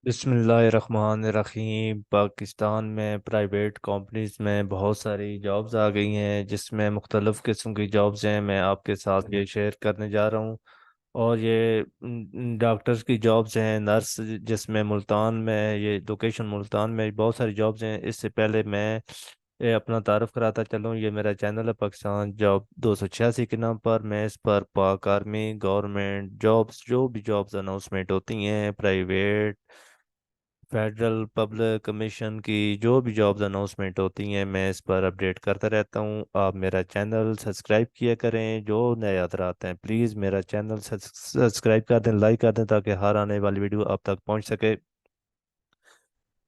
बिस्मिल्लाहिर्रहमानिर्रहीम। पाकिस्तान में private companies में बहुत सारी जॉब्स आ गई हैं जिसमें मुख्तलिफ़ किस्म की जॉब्स हैं। मैं आपके साथ ये शेयर करने जा रहा हूँ। और ये डॉक्टर्स की जॉब्स हैं, नर्स जिसमें मुल्तान में, ये लोकेशन मुल्तान में बहुत सारी जॉब्स हैं। इससे पहले मैं ये अपना तारुफ कराता चलूँ। ये मेरा चैनल है पाकिस्तान जॉब 286 के नाम पर। मैं इस पर पाक आर्मी, गवर्नमेंट जॉब्स, जो भी जॉब्स अनाउंसमेंट होती हैं, प्राइवेट, फेडरल, पब्लिक, कमीशन की जो भी जॉब्स अनाउंसमेंट होती हैं, मैं इस पर अपडेट करता रहता हूँ। आप मेरा चैनल सब्सक्राइब किया करें। जो नए हजरात हैं, प्लीज़ मेरा चैनल सब्सक्राइब कर दें, लाइक कर दें, ताकि हर आने वाली वीडियो आप तक पहुँच सके।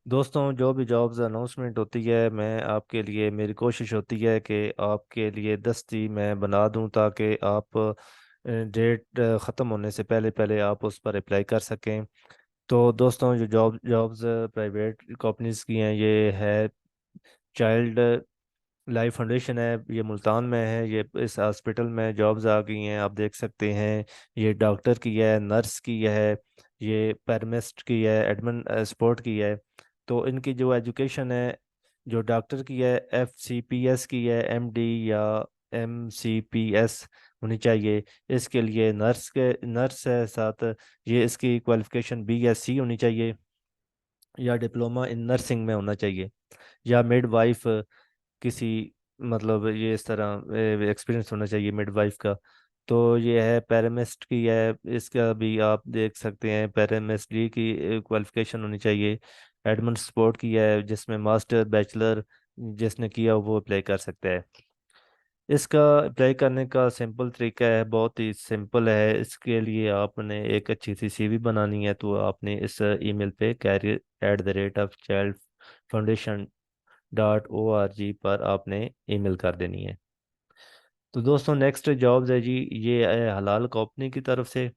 दोस्तों, जो भी जॉब्स अनाउंसमेंट होती है, मैं आपके लिए, मेरी कोशिश होती है कि आपके लिए दस्ती मैं बना दूं, ताकि आप डेट ख़त्म होने से पहले पहले आप उस पर अप्लाई कर सकें। तो दोस्तों, जो जॉब्स प्राइवेट कंपनीज की हैं, ये है चाइल्ड लाइफ फाउंडेशन है, ये मुल्तान में है। ये इस हॉस्पिटल में जॉब्स आ गई हैं, आप देख सकते हैं। ये डॉक्टर की है, नर्स की है, ये पैरामेडिस्ट की है, एडमिन सपोर्ट की है। तो इनकी जो एजुकेशन है, जो डॉक्टर की है, FCPS की है, MD या MCPS होनी चाहिए। इसके लिए नर्स है साथ। ये इसकी क्वालिफिकेशन BSc होनी चाहिए, या डिप्लोमा इन नर्सिंग में होना चाहिए, या मिड वाइफ किसी, मतलब ये इस तरह एक्सपीरियंस होना चाहिए मिड वाइफ का। तो ये है पैरामेडिस्ट की है, इसका भी आप देख सकते हैं। पैरामेडिस्ट की क्वालिफिकेशन होनी चाहिए। एडमिन सपोर्ट की है, जिसमें मास्टर, बैचलर जिसने किया वो अप्लाई कर सकता है। इसका अप्लाई करने का सिंपल तरीका है, बहुत ही सिंपल है। इसके लिए आपने एक अच्छी सी CV बनानी है, तो आपने इस ईमेल पे career@therateffoundation.org पर आपने ईमेल कर देनी है। तो दोस्तों, नेक्स्ट जॉब्स है जी, ये है हलाल कंपनी की तरफ से।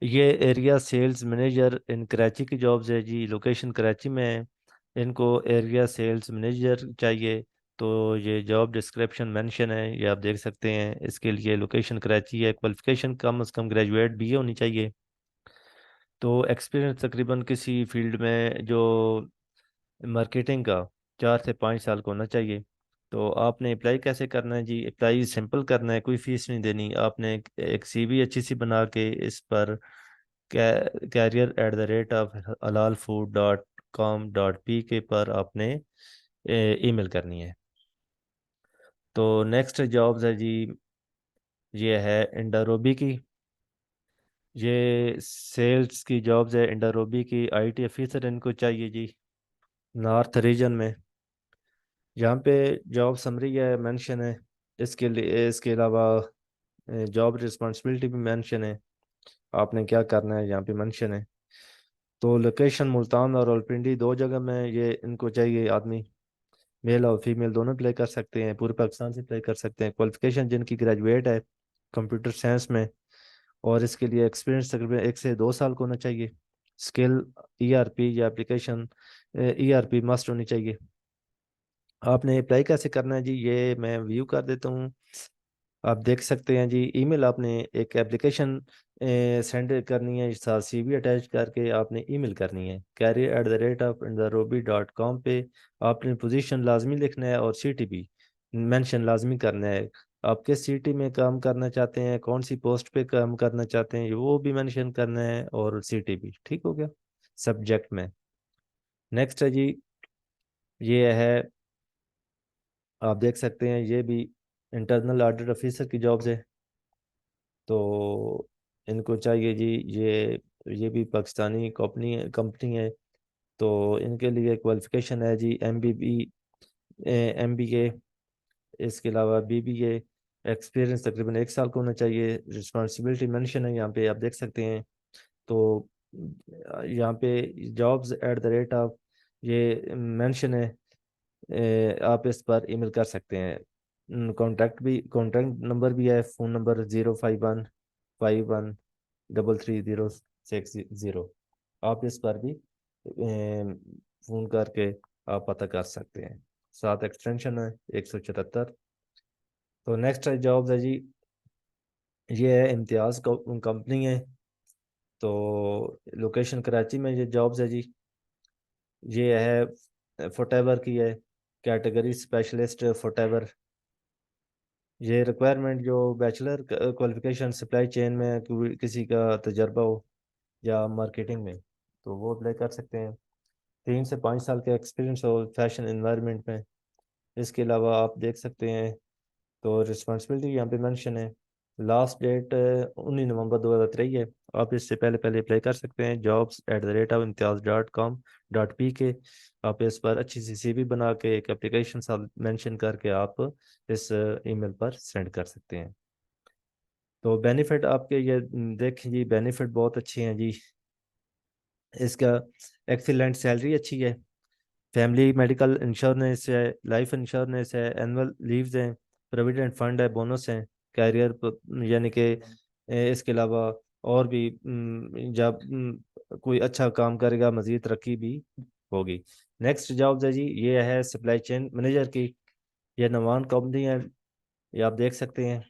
ये एरिया सेल्स मैनेजर इन कराची की जॉब्स है जी, लोकेशन कराची में है। इनको एरिया सेल्स मैनेजर चाहिए। तो ये जॉब डिस्क्रिप्शन मेंशन है, ये आप देख सकते हैं। इसके लिए लोकेशन कराची है। क्वालिफिकेशन कम से कम ग्रेजुएट BA होनी चाहिए। तो एक्सपीरियंस तकरीबन किसी फील्ड में जो मार्केटिंग का 4 से 5 साल का होना चाहिए। तो आपने अप्लाई कैसे करना है जी? अप्लाई सिंपल करना है, कोई फीस नहीं देनी। आपने एक CV अच्छी सी बना के इस पर career@theratefhalalfood.com.pk पर आपने ईमेल करनी है। तो नेक्स्ट जॉब्स है जी, ये है इंडारोबी की। ये सेल्स की जॉब्स है इंडारोबी की। IT ऑफिसर इनको चाहिए जी, नॉर्थ रीजन में। यहाँ पे जॉब समरी है, मेंशन है। इसके अलावा जॉब रिस्पॉन्सिबिलिटी भी मेंशन है। आपने क्या करना है यहाँ पे मेंशन है। तो लोकेशन मुल्तान और रावलपिंडी, दो जगह में ये इनको चाहिए आदमी। मेल और फीमेल दोनों अप्लाई कर सकते हैं, पूरे पाकिस्तान से अप्लाई कर सकते हैं। क्वालिफिकेशन जिनकी ग्रेजुएट है कंप्यूटर साइंस में, और इसके लिए एक्सपीरियंस तकरीबन 1 से 2 साल का होना चाहिए। स्किल ERP या एप्लीकेशन ERP मस्ट होनी चाहिए। आपने अप्लाई कैसे करना है जी? ये मैं व्यू कर देता हूँ। आप देख सकते हैं जी, ईमेल आपने एक एप्लीकेशन सेंड करनी है, साथ CV अटैच करके आपने ईमेल करनी है career@theratefindrobi.com पे। आपने पोजीशन लाजमी लिखना है, और सिटी भी मेंशन लाजमी करना है। आप किस सिटी में काम करना चाहते हैं, कौन सी पोस्ट पे काम करना चाहते हैं, वो भी मेंशन करना है, और सिटी भी। ठीक हो गया सब्जेक्ट में। नेक्स्ट है जी, ये है, आप देख सकते हैं, ये भी इंटरनल ऑडिट ऑफिसर की जॉब्स है। तो इनको चाहिए जी, ये भी पाकिस्तानी कंपनी कंपनी है। तो इनके लिए क्वालिफिकेशन है जी MBA, इसके अलावा BBA। एक्सपीरियंस तकरीबन 1 साल का होना चाहिए। रिस्पॉन्सिबिलिटी मेंशन है यहाँ पे, आप देख सकते हैं। तो यहाँ पे jobs at the rate of, ये मेंशन है। आप इस पर ईमेल कर सकते हैं। कॉन्टैक्ट नंबर भी है, फ़ोन नंबर 05151333060। आप इस पर भी फ़ोन करके आप पता कर सकते हैं। साथ एक्सटेंशन है 174। तो नेक्स्ट जॉब है जी, ये है इम्तियाज़ कंपनी है। तो लोकेशन कराची में ये जॉब्स है जी। ये है फुटेवर की है, कैटेगरी स्पेशलिस्ट फुटेवर। ये रिक्वायरमेंट जो बैचलर क्वालिफिकेशन सप्लाई चेन में किसी का तजर्बा हो या मार्केटिंग में, तो वो अप्लाई कर सकते हैं। 3 से 5 साल का एक्सपीरियंस हो फैशन एनवायरनमेंट में। इसके अलावा आप देख सकते हैं, तो रिस्पॉन्सिबिलिटी यहाँ पे मेंशन है। लास्ट डेट 19 नवंबर 2023 है। आप इससे पहले पहले अप्लाई कर सकते हैं jobs@imtiaz.com.pk। आप इस पर अच्छी सी सीवी बना के एक एप्लीकेशन साथ मेंशन करके आप इस ईमेल पर सेंड कर सकते हैं। तो बेनिफिट आपके ये देखें जी, बेनिफिट बहुत अच्छे हैं जी। इसका एक्सीलेंट सैलरी अच्छी है, फैमिली मेडिकल इंश्योरेंस है, लाइफ इंश्योरेंस है, एनुअल लीव्स हैं, प्रोविडेंट फंड है, बोनस है, कैरियर यानी कि इसके अलावा और भी जब कोई अच्छा काम करेगा मजीद तरक्की भी होगी। नेक्स्ट जॉब है जी, ये है सप्लाई चेन मैनेजर की। ये नवान कंपनी है, ये आप देख सकते हैं।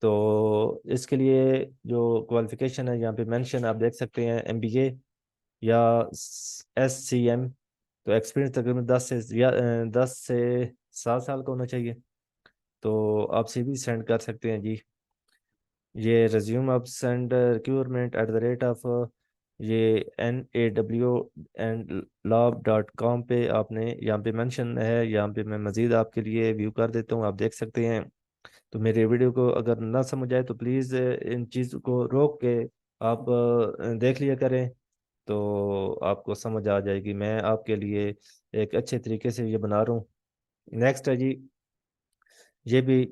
तो इसके लिए जो क्वालिफिकेशन है यहाँ पे मेंशन आप देख सकते हैं, एमबीए या SCM। तो एक्सपीरियंस तकरीबन 10 से 7 साल का होना चाहिए। तो आप सीवी सेंड कर सकते हैं जी। ये रिज्यूम आप सेंड recruitment@, ये NAW&LOB.com पे आपने यहाँ पे मेंशन है। यहाँ पे मैं मज़ीद आपके लिए व्यू कर देता हूँ, आप देख सकते हैं। तो मेरे वीडियो को अगर ना समझ आए तो प्लीज़ इन चीज़ को रोक के आप देख लिया करें, तो आपको समझ आ जाएगी। मैं आपके लिए एक अच्छे तरीके से ये बना रहा हूँ। नेक्स्ट है जी, ये भी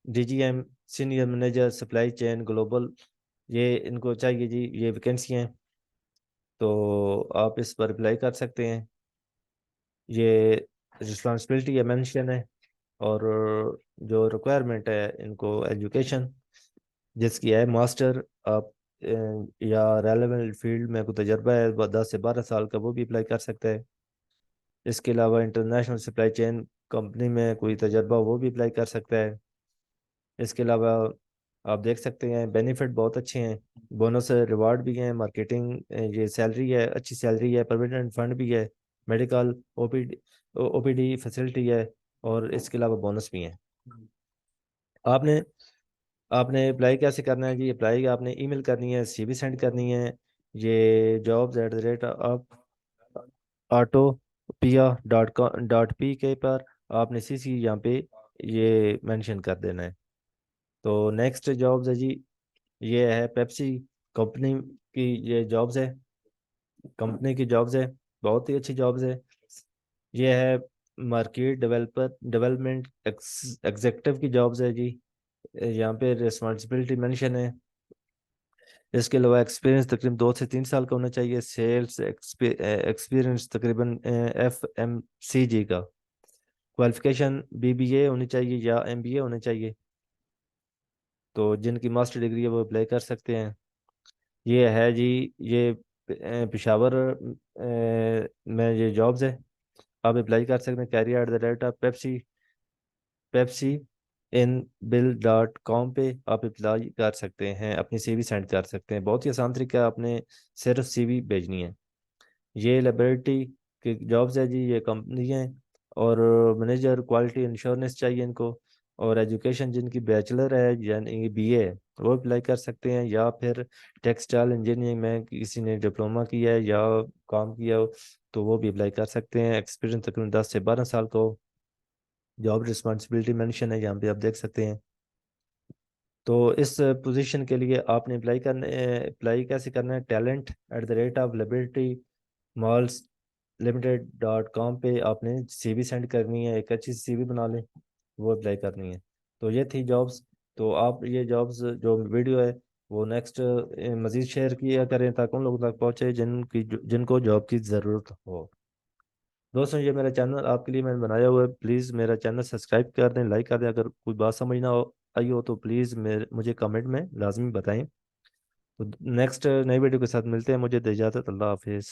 DGM senior manager supply chain global, ये इनको चाहिए जी, ये वैकेंसी हैं। तो आप इस पर अप्लाई कर सकते हैं। ये रिस्पॉन्सिबिलिटी है मेंशन है, और जो रिक्वायरमेंट है इनको एजुकेशन जिसकी है मास्टर, आप या रेलेवेंट फील्ड में कोई तजर्बा है 10 से 12 साल का, वो भी अप्लाई कर सकता है। इसके अलावा इंटरनेशनल सप्लाई चेन कंपनी में कोई तजर्बा हो, वो भी अप्लाई कर सकता है। इसके अलावा आप देख सकते हैं बेनिफिट बहुत अच्छे हैं, बोनस रिवार्ड भी हैं, मार्केटिंग ये सैलरी है, अच्छी सैलरी है, प्रोविडेंट फंड भी है, मेडिकल OPD फैसिलिटी है, और इसके अलावा बोनस भी है। आपने आपने अप्लाई कैसे करना है जी? अप्लाई आपने ईमेल करनी है, सीवी सेंड करनी है। ये jobs@आप autopia.com.pk पर आपने CC यहाँ पे ये मेंशन कर देना है। तो नेक्स्ट जॉब्स है जी, ये है पेप्सी कंपनी की ये जॉब्स है, कंपनी की जॉब्स है, बहुत ही अच्छी जॉब्स है। ये है मार्केट डेवलपमेंट एग्जेक्टिव की जॉब्स है जी। यहाँ पे रिस्पॉन्सिबिलिटी मेंशन है। इसके अलावा एक्सपीरियंस तकरीबन 2 से 3 साल का होना चाहिए, सेल्स एक्सपीरियंस तकरीबन FMCG का, क्वालिफिकेशन BBA होनी चाहिए या MBA होने चाहिए। तो जिनकी मास्टर डिग्री है वो अप्लाई कर सकते हैं। ये है जी, ये पेशावर में ये जॉब्स है, आप अप्लाई कर सकते हैं। career@, पेप्सी पेप्सी इन bill.com पे आप अप्लाई कर सकते हैं, अपनी सीवी सेंड कर सकते हैं। बहुत ही आसान तरीका है, आपने सिर्फ सीवी भेजनी है। ये लेबोरेटरी की जॉब्स है जी, ये कंपनी है। और मैनेजर क्वालिटी इंश्योरेंस चाहिए इनको। और एजुकेशन जिनकी बैचलर है यानी BA है वो अप्लाई कर सकते हैं, या फिर टेक्सटाइल इंजीनियरिंग में किसी ने डिप्लोमा किया है या काम किया हो तो वो भी अप्लाई कर सकते हैं। एक्सपीरियंस तकरीबन 10 से 12 साल को। जॉब रिस्पॉन्सिबिलिटी मेंशन है यहाँ पे आप देख सकते हैं। तो इस पोजीशन के लिए आपने अप्लाई कैसे करना है? talent@liberty malls limited.com पे आपने सीवी सेंड करनी है, एक अच्छी सीवी बना लें, वो अप्लाई करनी है। तो ये थी जॉब्स। तो आप ये जॉब्स जो वीडियो है वो नेक्स्ट मज़ीद शेयर किया करें ताकि उन लोगों तक पहुँचे जिनको जॉब की ज़रूरत हो। दोस्तों, ये मेरा चैनल आपके लिए मैंने बनाया हुआ है, प्लीज़ मेरा चैनल सब्सक्राइब कर दें, लाइक कर दें। अगर कोई बात समझ ना आई हो तो प्लीज़ मुझे कमेंट में लाजमी बताएं। तो नेक्स्ट नई वीडियो के साथ मिलते हैं। मुझे दे इजाज़त। अल्लाह हाफिज़।